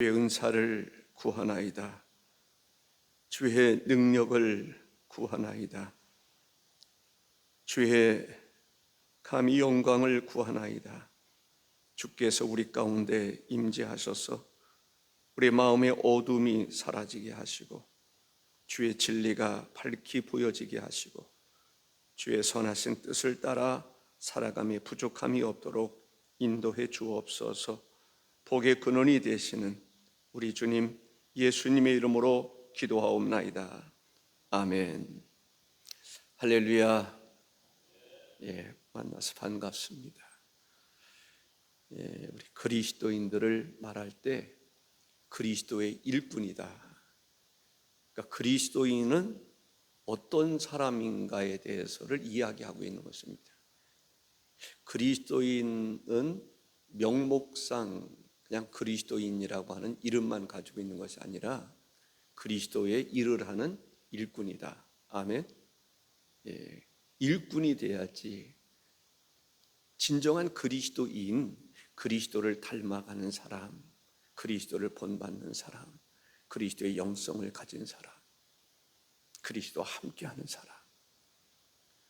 주의 은사를 구하나이다. 주의 능력을 구하나이다. 주의 감히 영광을 구하나이다. 주께서 우리 가운데 임재하셔서 우리 마음의 어둠이 사라지게 하시고 주의 진리가 밝히 보여지게 하시고 주의 선하신 뜻을 따라 살아감에 부족함이 없도록 인도해 주옵소서. 복의 근원이 되시는 우리 주님 예수님의 이름으로 기도하옵나이다. 아멘. 할렐루야. 만나서 반갑습니다. 우리 그리스도인들을 말할 때 그리스도의 일꾼이다. 그러니까 그리스도인은 어떤 사람인가에 대해서를 이야기하고 있는 것입니다. 그리스도인은 명목상 그냥 그리스도인이라고 하는 이름만 가지고 있는 것이 아니라 그리스도의 일을 하는 일꾼이다. 아멘. 일꾼이 돼야지 진정한 그리스도인, 그리스도를 닮아가는 사람, 그리스도를 본받는 사람, 그리스도의 영성을 가진 사람, 그리스도와 함께하는 사람,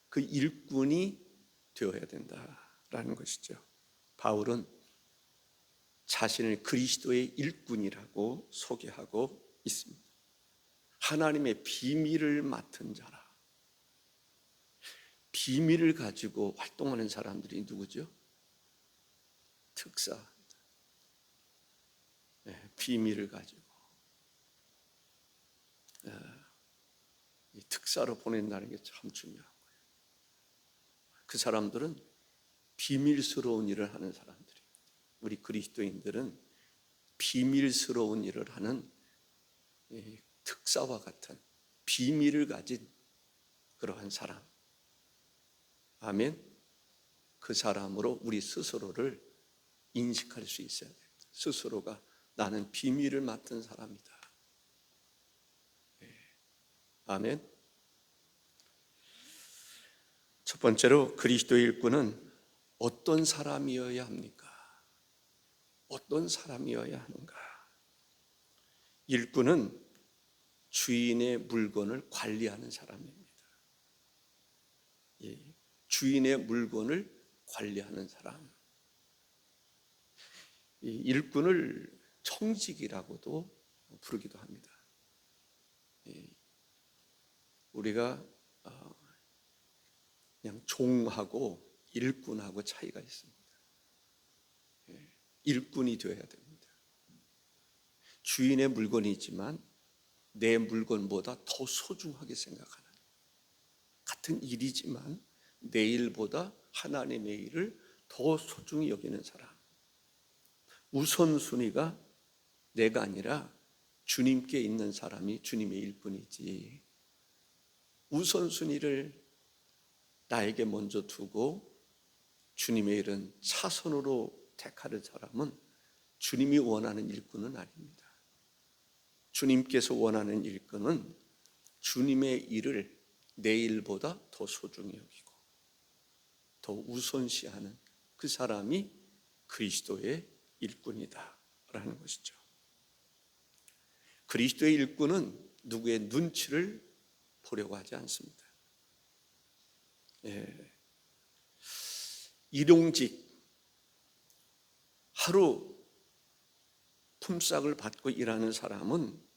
그 일꾼이 되어야 된다라는 것이죠. 바울은 자신을 그리스도의 일꾼이라고 소개하고 있습니다. 하나님의 비밀을 맡은 자라. 비밀을 가지고 활동하는 사람들이 누구죠? 특사. 비밀을 가지고 이 특사로 보낸다는 게 참 중요한 거예요. 그 사람들은 비밀스러운 일을 하는 사람들이에요. 우리 그리스도인들은 비밀스러운 일을 하는 특사와 같은 비밀을 가진 그러한 사람. 아멘. 그 사람으로 우리 스스로를 인식할 수 있어야 됩니다. 스스로가 나는 비밀을 맡은 사람이다. 아멘. 첫 번째로 그리스도의 일꾼은 어떤 사람이어야 합니까? 어떤 사람이어야 하는가? 일꾼은 주인의 물건을 관리하는 사람입니다. 주인의 물건을 관리하는 사람. 이 일꾼을 청직이라고도 부르기도 합니다. 우리가 그냥 종하고 일꾼하고 차이가 있습니다. 일꾼이 되어야 됩니다. 주인의 물건이지만 내 물건보다 더 소중하게 생각하는, 같은 일이지만 내 일보다 하나님의 일을 더 소중히 여기는 사람. 우선순위가 내가 아니라 주님께 있는 사람이 주님의 일꾼이지, 우선순위를 나에게 먼저 두고 주님의 일은 차선으로 택하는 사람은 주님이 원하는 일꾼은 아닙니다. 주님께서 원하는 일꾼은 주님의 일을 내 일보다 더 소중히 여기고 더 우선시하는 그 사람이 그리스도의 일꾼이다라는 것이죠. 그리스도의 일꾼은 누구의 눈치를 보려고 하지 않습니다. 일용직, 하루 품삯을 받고 일하는 사람은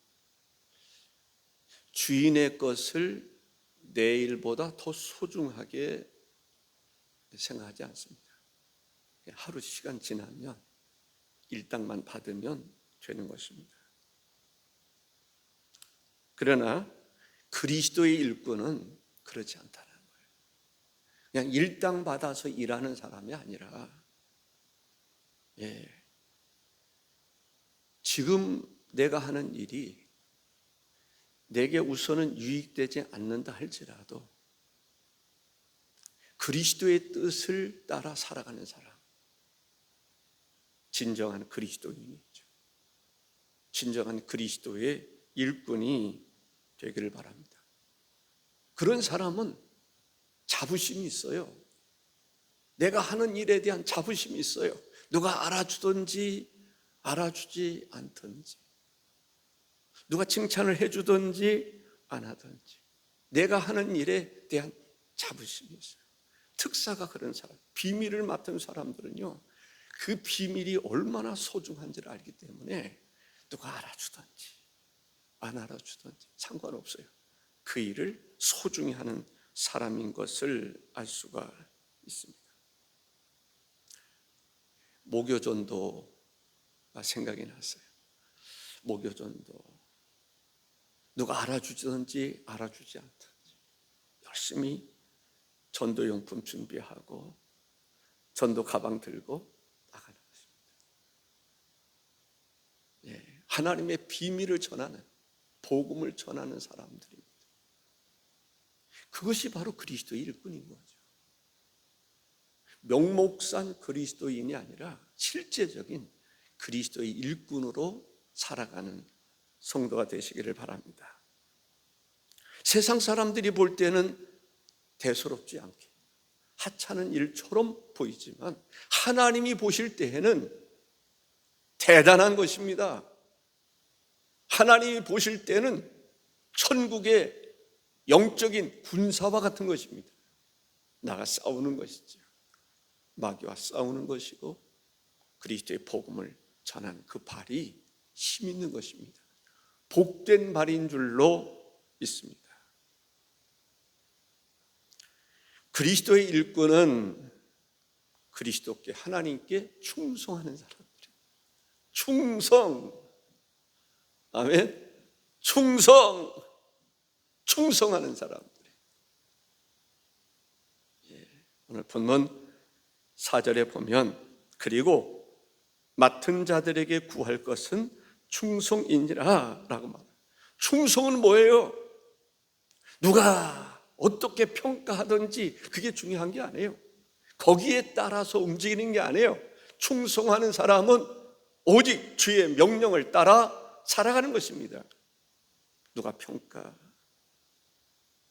주인의 것을 내 일보다 더 소중하게 생각하지 않습니다. 하루 시간 지나면 일당만 받으면 되는 것입니다. 그러나 그리스도의 일꾼은 그렇지 않다는 거예요. 그냥 일당 받아서 일하는 사람이 아니라 지금 내가 하는 일이 내게 우선은 유익되지 않는다 할지라도 그리스도의 뜻을 따라 살아가는 사람, 진정한 그리스도인이죠. 진정한 그리스도의 일꾼이 되기를 바랍니다. 그런 사람은 자부심이 있어요. 내가 하는 일에 대한 자부심이 있어요. 누가 알아주든지 알아주지 않든지, 누가 칭찬을 해주든지 안 하든지 내가 하는 일에 대한 자부심이 있어요. 특사가 그런 사람, 비밀을 맡은 사람들은요, 그 비밀이 얼마나 소중한지를 알기 때문에 누가 알아주든지 안 알아주든지 상관없어요. 그 일을 소중히 하는 사람인 것을 알 수가 있습니다. 모교전도가 생각이 났어요. 모교전도, 누가 알아주든지 알아주지 않든지 열심히 전도용품 준비하고 전도 가방 들고 나가는 것입니다. 하나님의 비밀을 전하는, 복음을 전하는 사람들입니다. 그것이 바로 그리스도의 일꾼인 거죠. 명목상 그리스도인이 아니라 실제적인 그리스도의 일꾼으로 살아가는 성도가 되시기를 바랍니다. 세상 사람들이 볼 때는 대수롭지 않게 하찮은 일처럼 보이지만 하나님이 보실 때에는 대단한 것입니다. 하나님이 보실 때는 천국의 영적인 군사와 같은 것입니다. 나가 싸우는 것이죠. 마귀와 싸우는 것이고 그리스도의 복음을 전하는 그 발이 힘 있는 것입니다. 복된 발인 줄로 믿습니다. 그리스도의 일꾼은 그리스도께, 하나님께 충성하는 사람들이에요. 충성, 아멘. 충성하는 사람들. 오늘 본문 4절에 보면, 그리고 맡은 자들에게 구할 것은 충성이니라 라고 말해요. 충성은 뭐예요? 누가 어떻게 평가하든지 그게 중요한 게 아니에요. 거기에 따라서 움직이는 게 아니에요. 충성하는 사람은 오직 주의 명령을 따라 살아가는 것입니다. 누가 평가,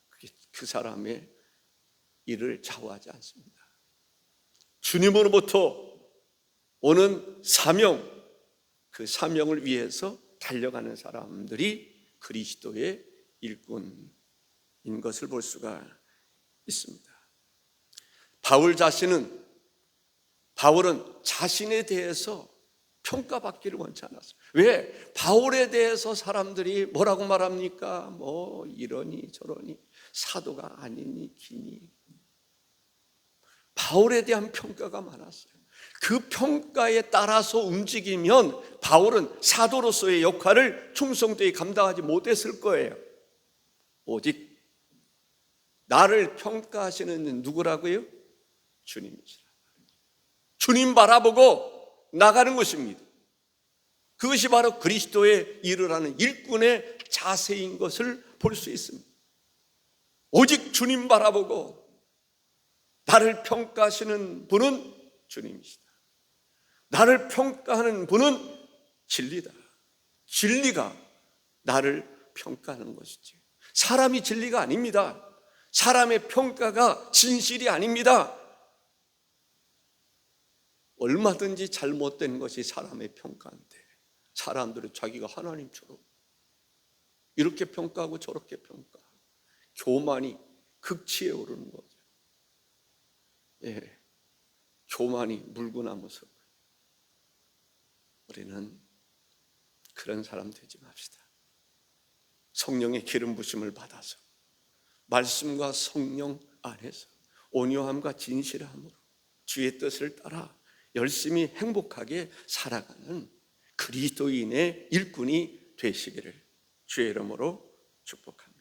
그게 그 사람의 일을 좌우하지 않습니다. 주님으로부터 오는 사명, 그 사명을 위해서 달려가는 사람들이 그리스도의 일꾼인 것을 볼 수가 있습니다. 바울은 자신에 대해서 평가받기를 원치 않았어요. 왜? 바울에 대해서 사람들이 뭐라고 말합니까? 뭐 이러니 저러니, 사도가 아니니 기니. 바울에 대한 평가가 많았어요. 그 평가에 따라서 움직이면 바울은 사도로서의 역할을 충성되이 감당하지 못했을 거예요. 오직 나를 평가하시는 누구라고요? 주님이시라. 주님 바라보고 나가는 것입니다. 그것이 바로 그리스도의 일을 하는 일꾼의 자세인 것을 볼 수 있습니다. 오직 주님 바라보고 나를 평가하시는 분은 주님이시다. 나를 평가하는 분은 진리다. 진리가 나를 평가하는 것이지, 사람이 진리가 아닙니다. 사람의 평가가 진실이 아닙니다. 얼마든지 잘못된 것이 사람의 평가인데 사람들은 자기가 하나님처럼 이렇게 평가하고 저렇게 평가하고 교만이 극치에 오르는 거죠. 교만이 물구나무 서. 우리는 그런 사람 되지 맙시다. 성령의 기름 부심을 받아서 말씀과 성령 안에서 온유함과 진실함으로 주의 뜻을 따라 열심히 행복하게 살아가는 그리스도인의 일꾼이 되시기를 주의 이름으로 축복합니다.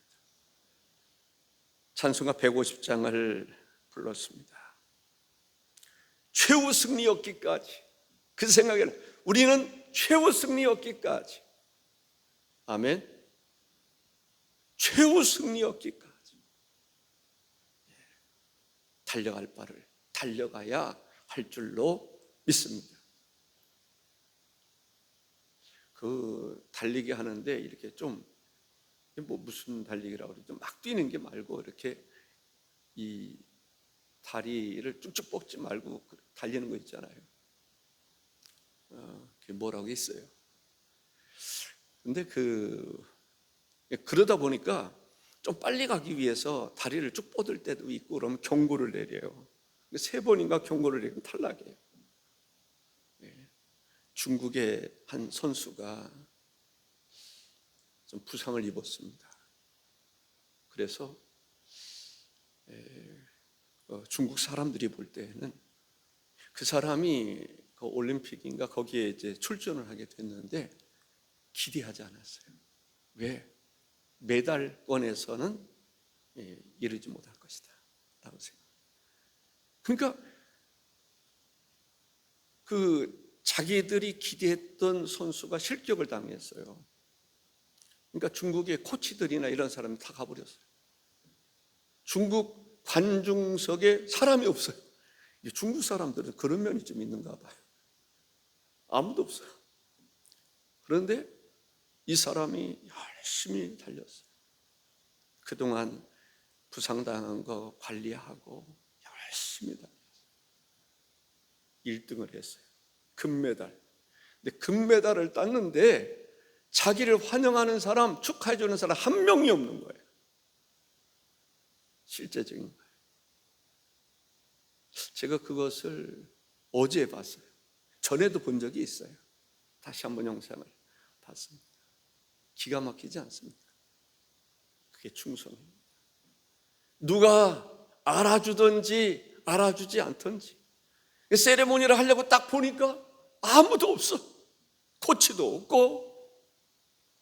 찬송가 150장을 불렀습니다. 최후 승리 얻기까지, 그 생각에는 우리는 최후 승리 얻기까지, 아멘, 최후 승리 얻기까지 달려갈 바를 달려가야 할 줄로 믿습니다. 그 달리기 하는데 이렇게 좀 무슨 달리기라고 그러죠? 막 뛰는 게 말고 이렇게 이 다리를 쭉쭉 뻗지 말고 달리는 거 있잖아요. 뭐라고 있어요. 근데 그러다 보니까 좀 빨리 가기 위해서 다리를 쭉 뻗을 때도 있고 그러면 경고를 내려요. 3번인가 경고를 내리면 탈락이에요. 중국의 한 선수가 좀 부상을 입었습니다. 그래서 중국 사람들이 볼 때는 그 사람이 그 올림픽인가 거기에 이제 출전을 하게 됐는데 기대하지 않았어요. 왜? 메달권에서는 이르지 못할 것이다 라고 생각해요. 그러니까 자기들이 기대했던 선수가 실격을 당했어요. 그러니까 중국의 코치들이나 이런 사람이 다 가버렸어요. 중국 관중석에 사람이 없어요. 중국 사람들은 그런 면이 좀 있는가 봐요. 아무도 없어요. 그런데 이 사람이 열심히 달렸어요. 그동안 부상당한 거 관리하고 열심히 달렸어요. 1등을 했어요. 금메달. 근데 금메달을 땄는데 자기를 환영하는 사람, 축하해주는 사람 한 명이 없는 거예요. 실제적인 거예요. 제가 그것을 어제 봤어요. 전에도 본 적이 있어요. 다시 한번 영상을 봤습니다. 기가 막히지 않습니까? 그게 충성입니다. 누가 알아주든지 알아주지 않든지 세레모니를 하려고 딱 보니까 아무도 없어. 코치도 없고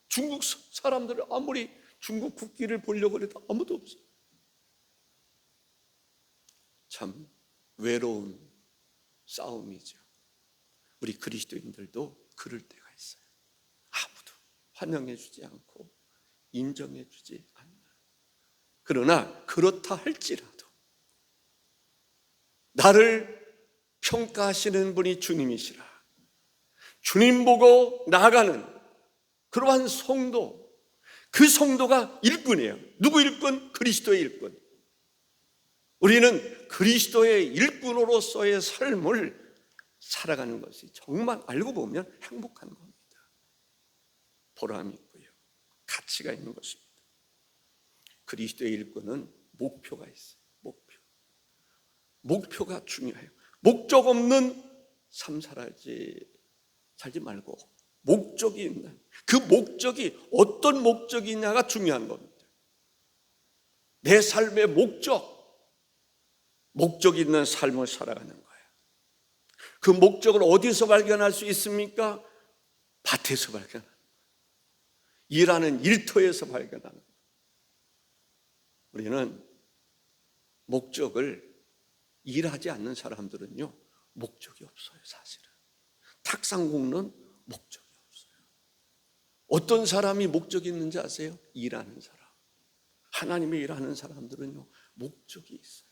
중국 사람들은 아무리 중국 국기를 보려고 해도 아무도 없어. 참 외로운 싸움이죠. 우리 그리스도인들도 그럴 때가 있어요. 아무도 환영해 주지 않고 인정해 주지 않는. 그러나 그렇다 할지라도 나를 평가하시는 분이 주님이시라. 주님 보고 나아가는 그러한 성도, 그 성도가 일꾼이에요. 누구 일꾼? 그리스도의 일꾼. 우리는 그리스도의 일꾼으로서의 삶을 살아가는 것이 정말 알고 보면 행복한 겁니다. 보람이 있고요. 가치가 있는 것입니다. 그리스도의 일꾼은 목표가 있어요. 목표가 중요해요. 목적 없는 삶 살지 말고 목적이 있는, 그 목적이 어떤 목적이냐가 중요한 겁니다. 내 삶의 목적 있는 삶을 살아가는 거예요. 그 목적을 어디서 발견할 수 있습니까? 밭에서 발견하는 거예요. 일하는 일터에서 발견하는 거예요. 우리는 목적을 일하지 않는 사람들은요, 목적이 없어요. 사실은 탁상공론 목적이 없어요. 어떤 사람이 목적이 있는지 아세요? 일하는 사람. 하나님의 일하는 사람들은요, 목적이 있어요.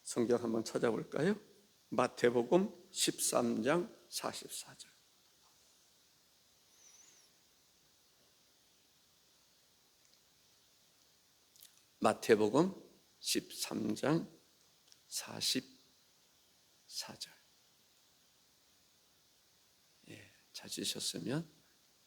성경 한번 찾아볼까요? 마태복음 13장 44절. 마태복음 13장 44절. 찾으셨으면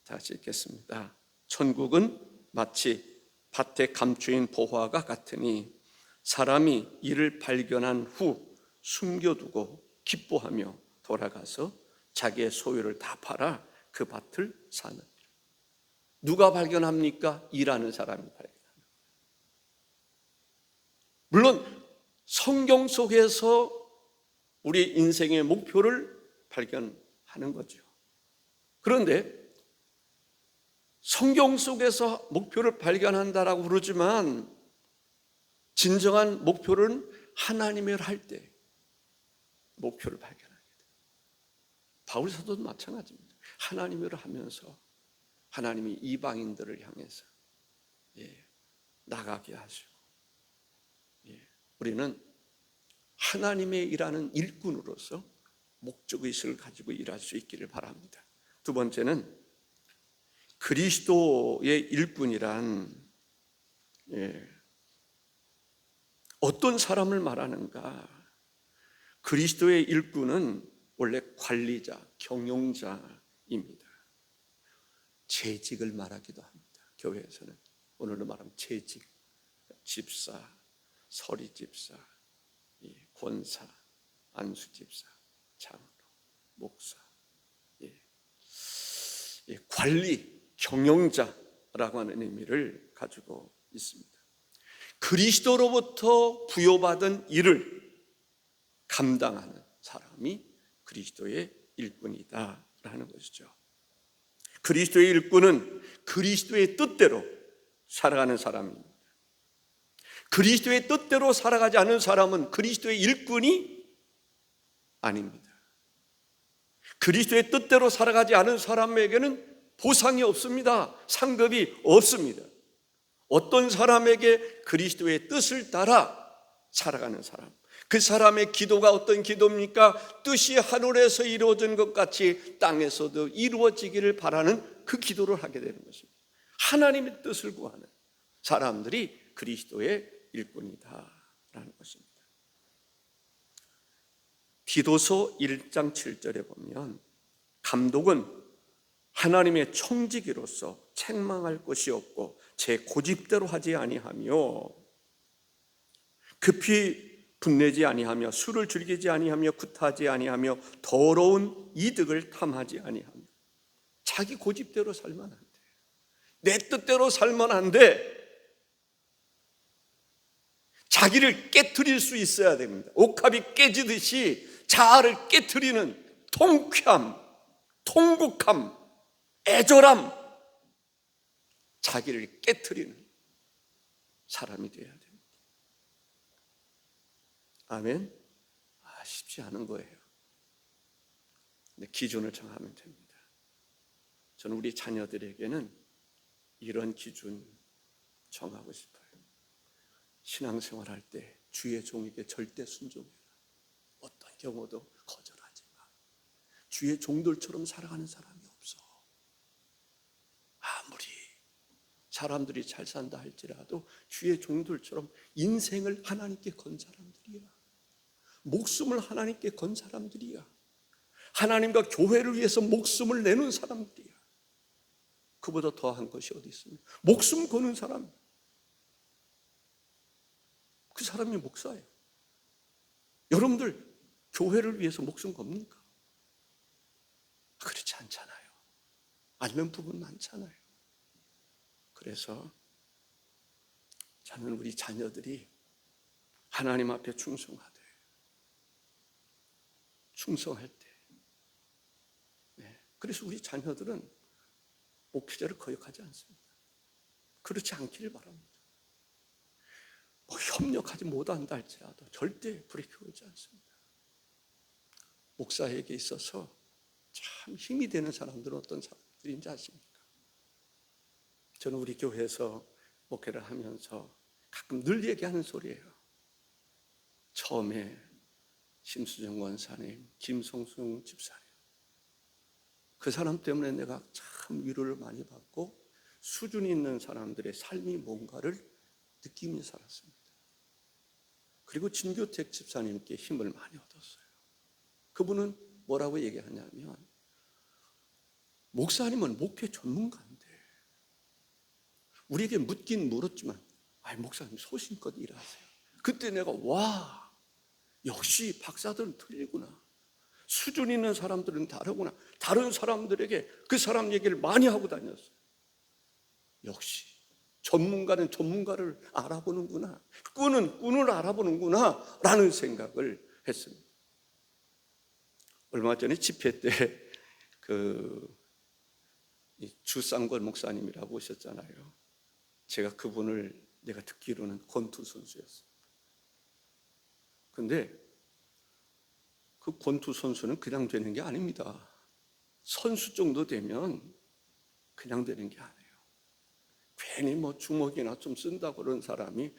다시 읽겠습니다. 천국은 마치 밭에 감추인 보화가 같으니 사람이 이를 발견한 후 숨겨두고 기뻐하며 돌아가서 자기의 소유를 다 팔아 그 밭을 사느니라. 누가 발견합니까? 일하는 사람이 발견합니다. 물론 성경 속에서 우리 인생의 목표를 발견하는 거죠. 그런데 성경 속에서 목표를 발견한다라고 그러지만 진정한 목표는 하나님의 일 할 때 목표를 발견하게 돼요. 바울 사도도 마찬가지입니다. 하나님의 일을 하면서 하나님이 이방인들을 향해서 나가게 하시고, 우리는 하나님의 일하는 일꾼으로서 목적의식을 가지고 일할 수 있기를 바랍니다. 두 번째는 그리스도의 일꾼이란 어떤 사람을 말하는가? 그리스도의 일꾼은 원래 관리자, 경영자입니다. 재직을 말하기도 합니다. 교회에서는 오늘로 말하면 재직, 집사, 서리 집사, 권사, 안수 집사, 장로, 목사, 관리, 경영자라고 하는 의미를 가지고 있습니다. 그리스도로부터 부여받은 일을 감당하는 사람이 그리스도의 일꾼이다라는 것이죠. 그리스도의 일꾼은 그리스도의 뜻대로 살아가는 사람입니다. 그리스도의 뜻대로 살아가지 않은 사람은 그리스도의 일꾼이 아닙니다. 그리스도의 뜻대로 살아가지 않은 사람에게는 보상이 없습니다. 상급이 없습니다. 어떤 사람에게 그리스도의 뜻을 따라 살아가는 사람, 그 사람의 기도가 어떤 기도입니까? 뜻이 하늘에서 이루어진 것 같이 땅에서도 이루어지기를 바라는 그 기도를 하게 되는 것입니다. 하나님의 뜻을 구하는 사람들이 그리스도의 일꾼이다라는 것입니다. 디도서 1장 7절에 보면 감독은 하나님의 청지기로서 책망할 것이 없고 제 고집대로 하지 아니하며 급히 분내지 아니하며 술을 즐기지 아니하며 구타하지 아니하며 더러운 이득을 탐하지 아니하며 자기 고집대로 살면 안 돼. 내 뜻대로 살면 안 돼. 자기를 깨트릴 수 있어야 됩니다. 옥합이 깨지듯이 자아를 깨트리는 통쾌함, 통곡함, 애절함, 자기를 깨트리는 사람이 되어야 됩니다. 아멘. 쉽지 않은 거예요. 근데 기준을 정하면 됩니다. 저는 우리 자녀들에게는 이런 기준 정하고 싶어요. 신앙생활 할 때 주의 종에게 절대 순종해라. 어떤 경우도 거절하지 마. 주의 종들처럼 살아가는 사람이 없어. 아무리 사람들이 잘 산다 할지라도 주의 종들처럼 인생을 하나님께 건 사람들이야. 목숨을 하나님께 건 사람들이야. 하나님과 교회를 위해서 목숨을 내는 사람들이야. 그보다 더한 것이 어디 있습니까? 목숨 거는 사람, 그 사람이 목사예요. 여러분들 교회를 위해서 목숨 겁니까? 그렇지 않잖아요. 않는 부분 많잖아요. 그래서 저는 우리 자녀들이 하나님 앞에 충성하되 충성할 때, 그래서 우리 자녀들은 목회자를 거역하지 않습니다. 그렇지 않기를 바랍니다. 협력하지 못한다 할지라도 절대 브레이크 걸지 않습니다. 목사에게 있어서 참 힘이 되는 사람들은 어떤 사람들인지 아십니까? 저는 우리 교회에서 목회를 하면서 가끔 늘 얘기하는 소리예요. 처음에 심수정 원사님, 김성숙 집사님, 그 사람 때문에 내가 참 위로를 많이 받고 수준이 있는 사람들의 삶이 뭔가를 느끼며 살았습니다. 그리고 진교택 집사님께 힘을 많이 얻었어요. 그분은 뭐라고 얘기하냐면, 목사님은 목회 전문가인데 우리에게 묻긴 물었지만 목사님 소신껏 일하세요. 그때 내가 와, 역시 박사들은 틀리구나. 수준 있는 사람들은 다르구나. 다른 사람들에게 그 사람 얘기를 많이 하고 다녔어요. 역시 전문가는 전문가를 알아보는구나. 꾼은 꾼을 알아보는구나 라는 생각을 했습니다. 얼마 전에 집회 때 주쌍권 목사님이라고 오셨잖아요. 제가 그분을 내가 듣기로는 권투 선수였어요. 근데 그 권투 선수는 그냥 되는 게 아닙니다. 선수 정도 되면 그냥 되는 게 아니에요. 괜히 주먹이나 좀 쓴다고 그런 사람이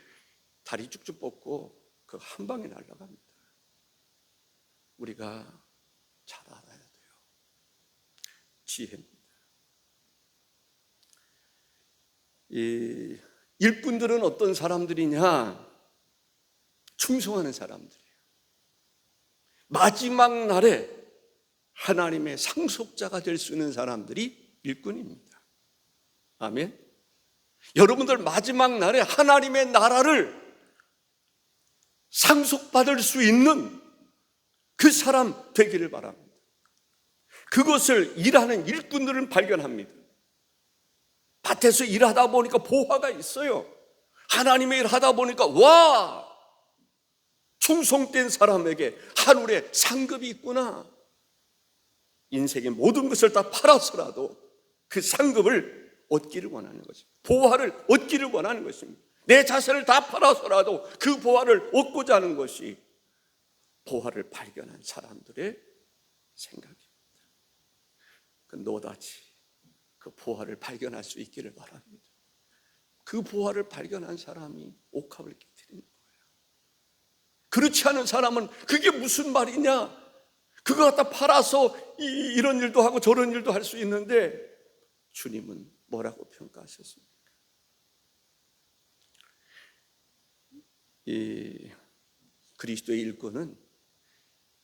다리 쭉쭉 뻗고 그 한 방에 날아갑니다. 우리가 잘 알아야 돼요. 지혜입니다. 이 일꾼들은 어떤 사람들이냐? 충성하는 사람들이에요. 마지막 날에 하나님의 상속자가 될 수 있는 사람들이 일꾼입니다. 아멘. 여러분들 마지막 날에 하나님의 나라를 상속받을 수 있는 그 사람 되기를 바랍니다. 그것을 일하는 일꾼들은 발견합니다. 밭에서 일하다 보니까 보화가 있어요. 하나님의 일 하다 보니까 와, 충성된 사람에게 하늘에 상급이 있구나. 인생의 모든 것을 다 팔아서라도 그 상급을 얻기를 원하는 것입니다. 보화를 얻기를 원하는 것입니다. 내 자신을 다 팔아서라도 그 보화를 얻고자 하는 것이 보화를 발견한 사람들의 생각입니다. 너다지 그 보화를 발견할 수 있기를 바랍니다. 그 보화를 발견한 사람이 옥합을 깨뜨리는 거예요. 그렇지 않은 사람은 그게 무슨 말이냐, 그거 갖다 팔아서 이런 일도 하고 저런 일도 할 수 있는데 주님은 뭐라고 평가하셨습니까? 이 그리스도의 일꾼은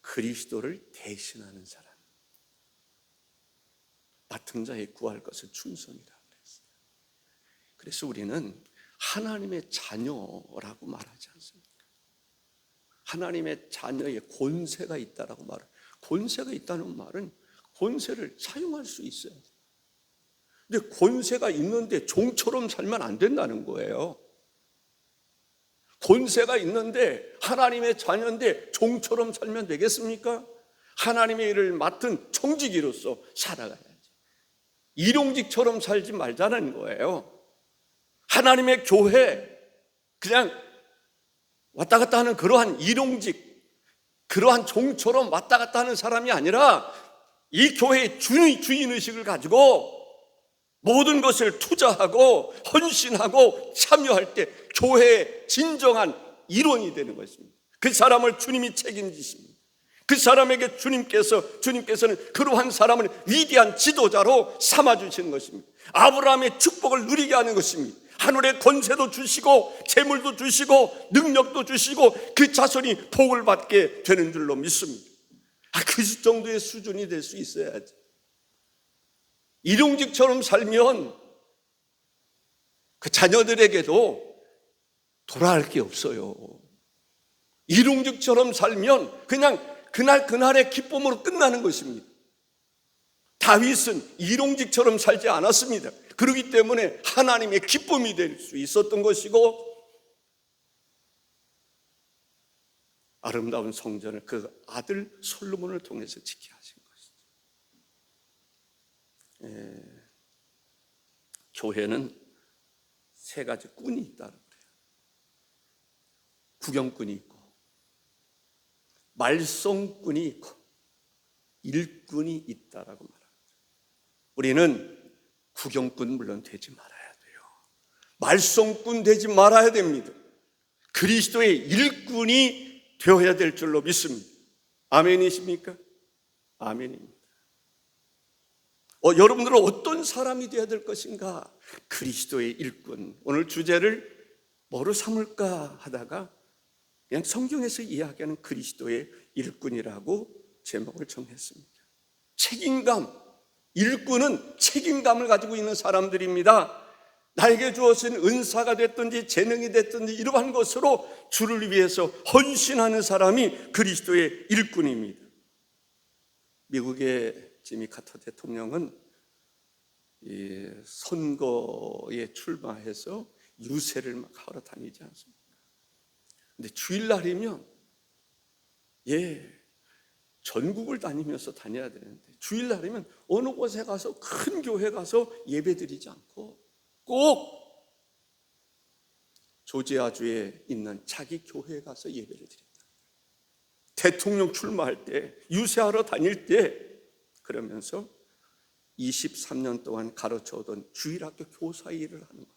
그리스도를 대신하는 사람, 맡은 자의 구할 것을 충성이라 그랬어요. 그래서 우리는 하나님의 자녀라고 말하지 않습니까? 하나님의 자녀의 권세가 있다라고 말해요. 권세가 있다는 말은 권세를 사용할 수 있어요. 근데 권세가 있는데 종처럼 살면 안 된다는 거예요. 권세가 있는데 하나님의 자녀인데 종처럼 살면 되겠습니까? 하나님의 일을 맡은 청지기로서 살아가야지. 일용직처럼 살지 말자는 거예요. 하나님의 교회, 그냥 왔다 갔다 하는 그러한 일용직, 그러한 종처럼 왔다 갔다 하는 사람이 아니라 이 교회의 주인의식을 가지고 모든 것을 투자하고 헌신하고 참여할 때 교회의 진정한 일원이 되는 것입니다. 그 사람을 주님이 책임지십니다. 그 사람에게 주님께서는 그러한 사람을 위대한 지도자로 삼아주시는 것입니다. 아브라함의 축복을 누리게 하는 것입니다. 하늘의 권세도 주시고 재물도 주시고 능력도 주시고 그 자손이 복을 받게 되는 줄로 믿습니다. 그 정도의 수준이 될 수 있어야지. 일용직처럼 살면 그 자녀들에게도 돌아갈 게 없어요. 일용직처럼 살면 그냥 그날의 기쁨으로 끝나는 것입니다. 다윗은 일용직처럼 살지 않았습니다. 그렇기 때문에 하나님의 기쁨이 될 수 있었던 것이고 아름다운 성전을 그 아들 솔로몬을 통해서 지키게 하신 것이죠. 교회는 세 가지 꾼이 있다고 그래요. 구경꾼이 있고 말썽꾼이 있고 일꾼이 있다라고 말합니다. 우리는 구경꾼 물론 되지 말아야 돼요. 말썽꾼 되지 말아야 됩니다. 그리스도의 일꾼이 되어야 될 줄로 믿습니다. 아멘이십니까? 아멘입니다. 여러분들은 어떤 사람이 되어야 될 것인가? 그리스도의 일꾼. 오늘 주제를 뭐로 삼을까 하다가 그냥 성경에서 이야기하는 그리스도의 일꾼이라고 제목을 정했습니다. 책임감, 일꾼은 책임감을 가지고 있는 사람들입니다. 나에게 주어진 은사가 됐든지 재능이 됐든지 이러한 것으로 주를 위해서 헌신하는 사람이 그리스도의 일꾼입니다. 미국의 지미 카터 대통령은 이 선거에 출마해서 유세를 막 하러 다니지 않습니까? 근데 주일날이면 전국을 다니면서 다녀야 되는데 주일날이면 어느 곳에 가서 큰 교회 가서 예배드리지 않고 꼭 조지아주에 있는 자기 교회에 가서 예배를 드린다. 대통령 출마할 때, 유세하러 다닐 때 그러면서 23년 동안 가르쳐오던 주일학교 교사 일을 하는 거예요.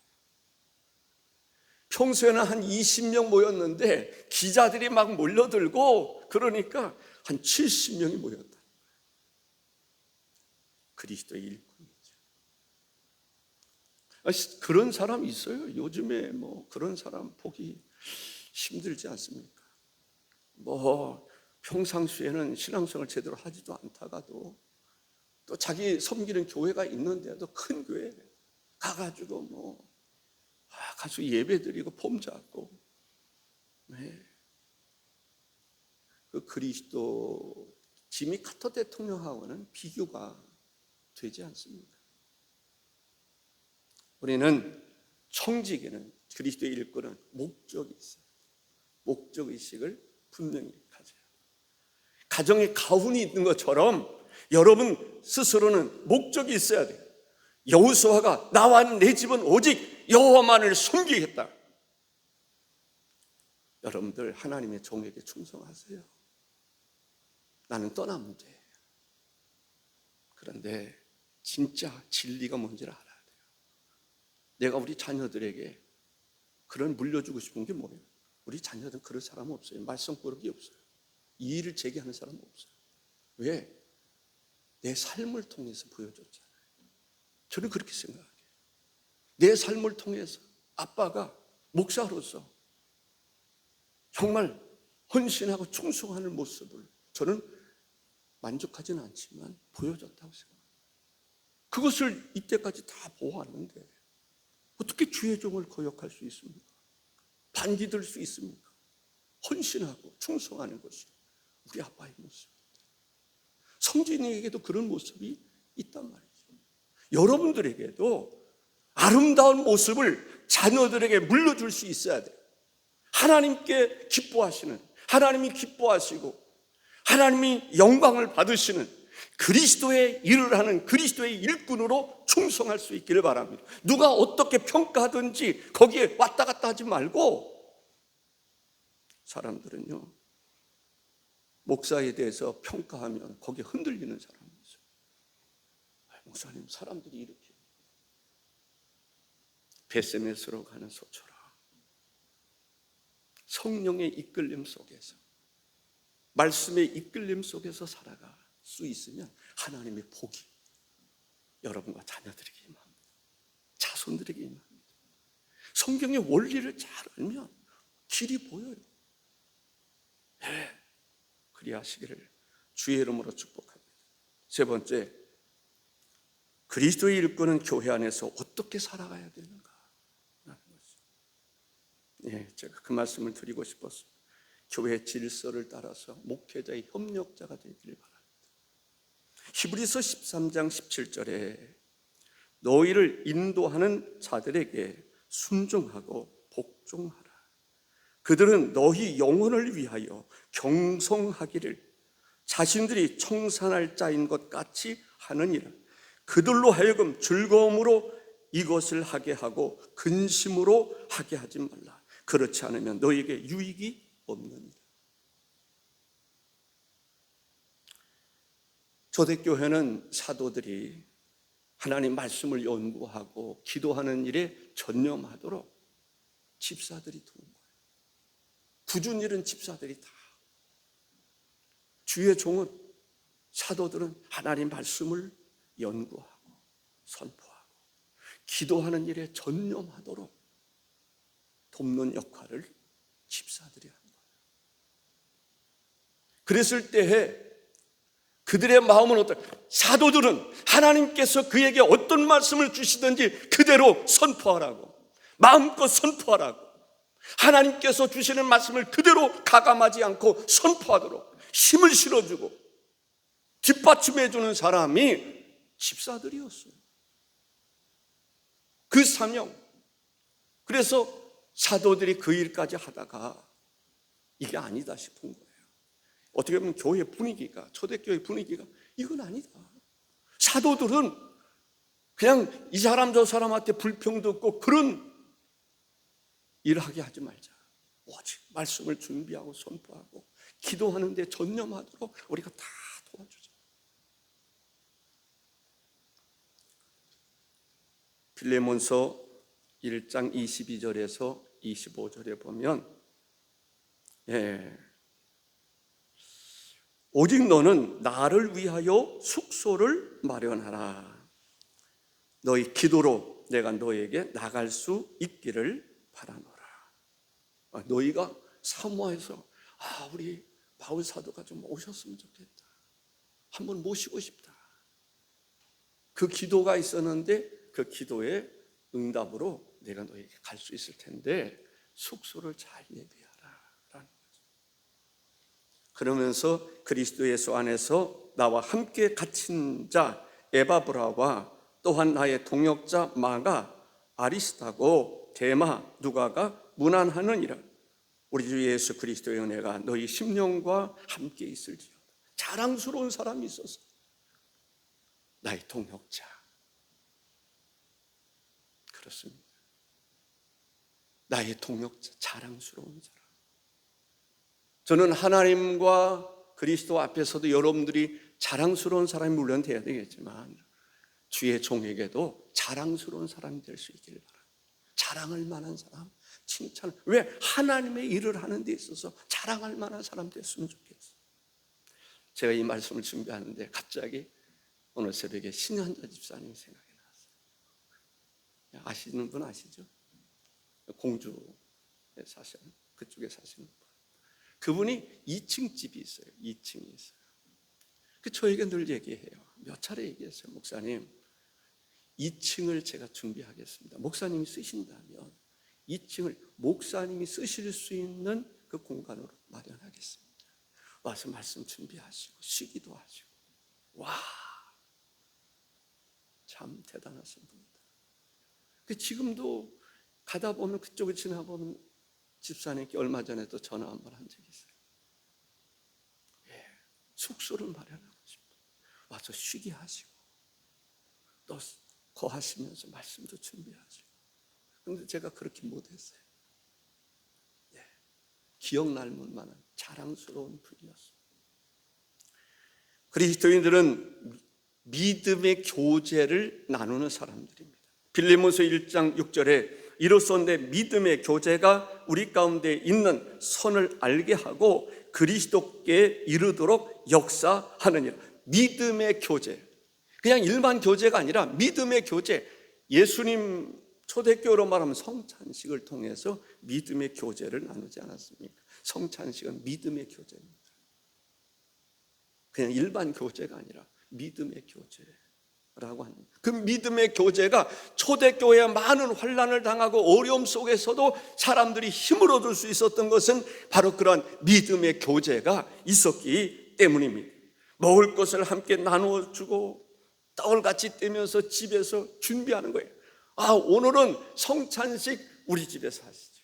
평소에는 한 20명 모였는데 기자들이 막 몰려들고 그러니까 한 70명이 모였다. 그리스도의 일꾼이죠. 그런 사람 있어요? 요즘에 그런 사람 보기 힘들지 않습니까? 평상시에는 신앙생활을 제대로 하지도 않다가도 또 자기 섬기는 교회가 있는데도 큰 교회 가가지고 가서 예배드리고 폼 잡고, 그 그리스도 지미 카터 대통령하고는 비교가 되지 않습니다. 우리는 청지기는 그리스도의 일꾼은 목적이 있어요. 목적의식을 분명히 가져요. 가정에 가훈이 있는 것처럼 여러분 스스로는 목적이 있어야 돼요. 여호수아가 나와 내 집은 오직 여호와만을 섬기겠다. 여러분들 하나님의 종에게 충성하세요. 나는 떠나면 돼. 그런데 진짜 진리가 뭔지를 알아야 돼요. 내가 우리 자녀들에게 그런 물려주고 싶은 게 뭐예요? 우리 자녀들은 그럴 사람 없어요. 말썽꾸러기 없어요. 이의를 제기하는 사람 없어요. 왜? 내 삶을 통해서 보여줬잖아요. 저는 그렇게 생각해요. 내 삶을 통해서 아빠가 목사로서 정말 헌신하고 충성하는 모습을 저는 만족하지는 않지만 보여줬다고 생각해요. 그것을 이때까지 다 보았는데 어떻게 주의 종을 거역할 수 있습니까? 반기들 수 있습니까? 헌신하고 충성하는 것이 우리 아빠의 모습입니다. 성진이에게도 그런 모습이 있단 말이죠. 여러분들에게도 아름다운 모습을 자녀들에게 물려줄 수 있어야 돼요. 하나님께 기뻐하시는, 하나님이 기뻐하시고 하나님이 영광을 받으시는 그리스도의 일을 하는 그리스도의 일꾼으로 충성할 수 있기를 바랍니다. 누가 어떻게 평가하든지 거기에 왔다 갔다 하지 말고, 사람들은요 목사에 대해서 평가하면 거기에 흔들리는 사람이 있어요. 목사님, 사람들이 이렇게 베세메스로 가는 소처럼 성령의 이끌림 속에서, 말씀의 이끌림 속에서 살아갈 수 있으면 하나님의 복이 여러분과 자녀들에게 임합니다. 자손들에게 임합니다. 성경의 원리를 잘 알면 길이 보여요. 그리하시기를 주의 이름으로 축복합니다. 세 번째, 그리스도의 일꾼은 교회 안에서 어떻게 살아가야 되는가? 제가 그 말씀을 드리고 싶었습니다. 교회 질서를 따라서 목회자의 협력자가 되기를 바랍니다. 히브리서 13장 17절에 너희를 인도하는 자들에게 순종하고 복종하라. 그들은 너희 영혼을 위하여 경성하기를 자신들이 청산할 자인 것 같이 하느니라. 그들로 하여금 즐거움으로 이것을 하게 하고 근심으로 하게 하지 말라. 그렇지 않으면 너희에게 유익이 없느니라. 초대교회는 사도들이 하나님 말씀을 연구하고 기도하는 일에 전념하도록 집사들이 도운 거예요. 굳은 일은 집사들이 다. 주의 종은, 사도들은 하나님 말씀을 연구하고 선포하고 기도하는 일에 전념하도록 돕는 역할을 집사들이 하는 거예요. 그랬을 때에 그들의 마음은 어떨까? 사도들은 하나님께서 그에게 어떤 말씀을 주시든지 그대로 선포하라고, 마음껏 선포하라고, 하나님께서 주시는 말씀을 그대로 가감하지 않고 선포하도록 힘을 실어주고 뒷받침해주는 사람이 집사들이었어요. 그 사명. 그래서 사도들이 그 일까지 하다가 이게 아니다 싶은 거예요. 어떻게 보면 교회 분위기가, 초대교회 분위기가 이건 아니다. 사도들은 그냥 이 사람 저 사람한테 불평 듣고 그런 일을 하게 하지 말자. 오직 말씀을 준비하고 선포하고 기도하는 데 전념하도록 우리가 다 도와주자. 빌레몬서 1장 22절에서 25절에 보면 오직 너는 나를 위하여 숙소를 마련하라. 너희 기도로 내가 너에게 나갈 수 있기를 바라노라. 너희가 사모해서 우리 바울 사도가 좀 오셨으면 좋겠다. 한번 모시고 싶다. 그 기도가 있었는데 그 기도의 응답으로 내가 너에게 갈 수 있을 텐데 숙소를 잘 예비하라 라는 거죠. 그러면서 그리스도 예수 안에서 나와 함께 갇힌 자 에바브라와 또한 나의 동역자 마가, 아리스타고, 데마, 누가가 문안하느니라. 우리 주 예수 그리스도의 은혜가 너희 심령과 함께 있을지어다. 자랑스러운 사람이 있어서 나의 동역자. 그렇습니다. 나의 동역자, 자랑스러운 사람. 저는 하나님과 그리스도 앞에서도 여러분들이 자랑스러운 사람이 물론 돼야 되겠지만 주의 종에게도 자랑스러운 사람이 될 수 있기를 바랍니다. 자랑할 만한 사람, 칭찬. 왜? 하나님의 일을 하는 데 있어서 자랑할 만한 사람 됐으면 좋겠어요. 제가 이 말씀을 준비하는데 갑자기 오늘 새벽에 신현자 집사님 생각이 났어요. 아시는 분 아시죠? 공주에 사시는, 그쪽에 사시는 분. 그분이 2층 집이 있어요. 2층이 있어요. 저에게 늘 얘기해요. 몇 차례 얘기했어요. 목사님, 2층을 제가 준비하겠습니다. 목사님이 쓰신다면 2층을 목사님이 쓰실 수 있는 그 공간으로 마련하겠습니다. 와서 말씀 준비하시고 쉬기도 하시고. 와, 참 대단하신 분이다. 지금도 가다 보면 그쪽을 지나보면 집사님께 얼마 전에도 전화 한 번 한 적이 있어요. 예, 숙소를 마련하고 싶어. 와서 쉬게 하시고 또 거하시면서 말씀도 준비하시고. 그런데 제가 그렇게 못했어요. 예, 기억 남을 만한 자랑스러운 분이었어요. 그리스도인들은 믿음의 교제를 나누는 사람들입니다. 빌레몬서 1장 6절에 이로써 내 믿음의 교제가 우리 가운데 있는 선을 알게 하고 그리스도께 이르도록 역사하느니라. 믿음의 교제, 그냥 일반 교제가 아니라 믿음의 교제. 예수님 초대교회로 말하면 성찬식을 통해서 믿음의 교제를 나누지 않았습니까? 성찬식은 믿음의 교제입니다. 그냥 일반 교제가 아니라 믿음의 교제라고 하는, 그 믿음의 교제가 초대교회에 많은 환난을 당하고 어려움 속에서도 사람들이 힘을 얻을 수 있었던 것은 바로 그러한 믿음의 교제가 있었기 때문입니다. 먹을 것을 함께 나누어 주고 떡을 같이 떼면서 집에서 준비하는 거예요. 오늘은 성찬식 우리 집에서 하시죠.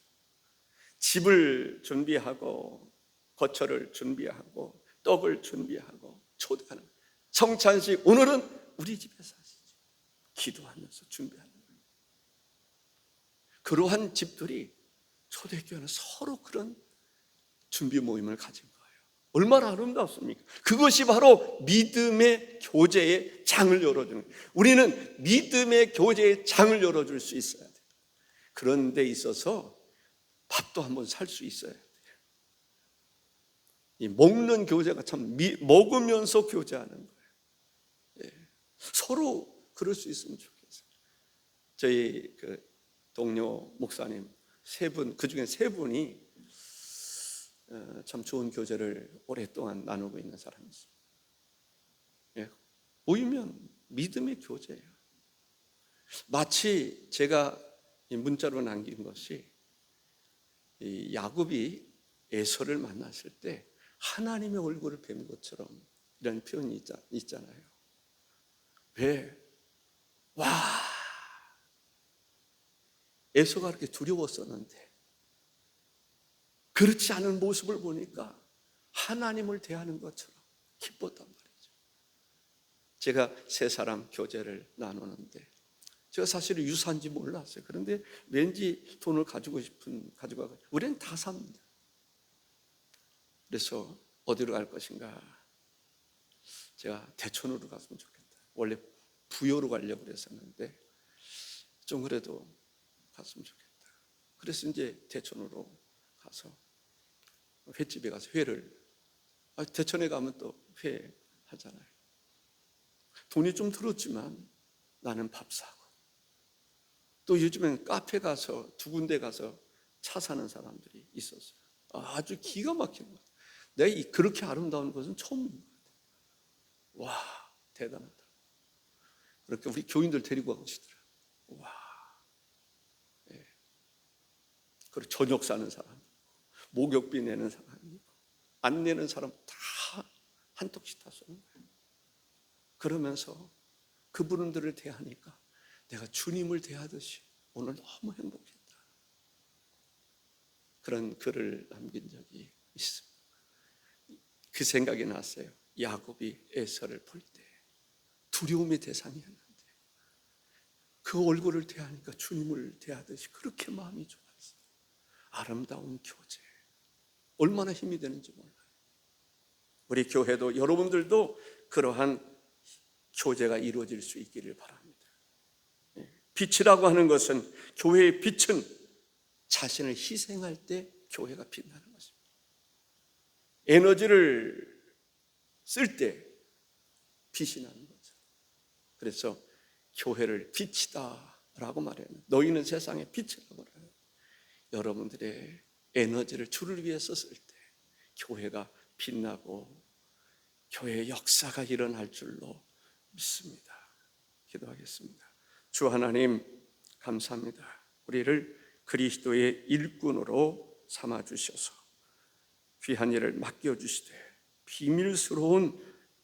집을 준비하고 거처를 준비하고 떡을 준비하고 초대하는 거예요. 성찬식 오늘은 우리 집에서 하시죠. 기도하면서 준비하는 거예요. 그러한 집들이 초대교회는 서로 그런 준비 모임을 가진 거예요. 얼마나 아름답습니까? 그것이 바로 믿음의 교제의 장을 열어주는 거예요. 우리는 믿음의 교제의 장을 열어줄 수 있어야 돼요. 그런 데 있어서 밥도 한번 살 수 있어야 돼요. 이 먹는 교제가 참 먹으면서 교제하는 거예요. 예. 서로 그럴 수 있으면 좋겠어요. 저희 그 동료 목사님 세 분, 그 중에 세 분이 참 좋은 교제를 오랫동안 나누고 있는 사람이 있어요. 예. 모이면 믿음의 교제예요. 마치 제가 문자로 남긴 것이 야곱이 에서를 만났을 때 하나님의 얼굴을 뵌 것처럼 이런 표현이 있잖아요. 왜? 와, 에서가 그렇게 두려웠었는데 그렇지 않은 모습을 보니까 하나님을 대하는 것처럼 기뻤단 말이죠. 제가 세 사람 교제를 나누는데 제가 사실은 유사한지 몰랐어요. 그런데 왠지 돈을 가지고 우리는 다 삽니다. 그래서 어디로 갈 것인가? 제가 대천으로 갔으면 좋겠다. 원래 부여로 가려고 그랬었는데 좀 그래도 갔으면 좋겠다. 그래서 이제 대천으로 가서 횟집에 가서 회를, 대천에 가면 또 회 하잖아요. 돈이 좀 들었지만 나는 밥 사고, 또 요즘엔 카페 가서 두 군데 가서 차 사는 사람들이 있었어요. 아주 기가 막힌 거예요. 내가 그렇게 아름다운 것은 처음인 것 같아요. 와, 대단하다. 그렇게 우리 교인들 데리고 가시더라고요. 와, 예. 그리고 저녁 사는 사람, 목욕비 내는 사람이 있고, 안 내는 사람 다 한턱씩 다 쏘는 거예요. 그러면서 그분들을 대하니까 내가 주님을 대하듯이 오늘 너무 행복했다. 그런 글을 남긴 적이 있습니다. 그 생각이 났어요. 야곱이 에서를 볼 때 두려움의 대상이었는데 그 얼굴을 대하니까 주님을 대하듯이 그렇게 마음이 좋았어요. 아름다운 교제, 얼마나 힘이 되는지 몰라요. 우리 교회도 여러분들도 그러한 교제가 이루어질 수 있기를 바랍니다. 빛이라고 하는 것은, 교회의 빛은 자신을 희생할 때 교회가 빛나는 것입니다. 에너지를 쓸 때 빛이 나는 거죠. 그래서 교회를 빛이다 라고 말해요. 너희는 세상의 빛이라고 말해요. 여러분들의 에너지를 주를 위해서 쓸 때 교회가 빛나고 교회의 역사가 일어날 줄로 믿습니다. 기도하겠습니다. 주 하나님, 감사합니다. 우리를 그리스도의 일꾼으로 삼아주셔서 귀한 일을 맡겨주시되 비밀스러운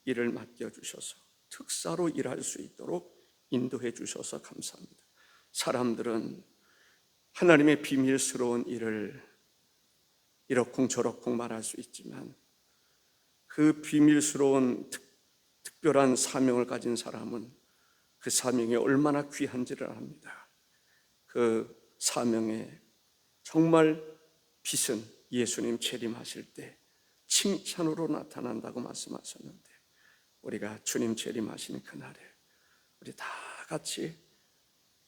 일을 맡겨주셔서 특사로 일할 수 있도록 인도해 주셔서 감사합니다. 사람들은 하나님의 비밀스러운 일을 이러쿵저러쿵 말할 수 있지만 그 비밀스러운 특별한 사명을 가진 사람은 그 사명이 얼마나 귀한지를 압니다. 그 사명의 정말 빛은 예수님 재림하실 때 칭찬으로 나타난다고 말씀하셨는데, 우리가 주님 재림하시는 그날에 우리 다 같이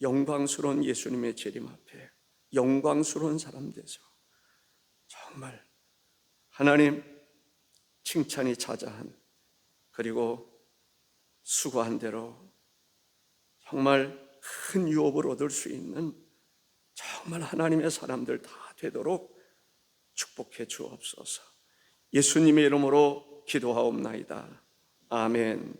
영광스러운 예수님의 재림 앞에 영광스러운 사람 돼서 정말 하나님 칭찬이 자자한, 그리고 수고한 대로 정말 큰 유업을 얻을 수 있는 정말 하나님의 사람들 다 되도록 축복해 주옵소서. 예수님의 이름으로 기도하옵나이다. 아멘.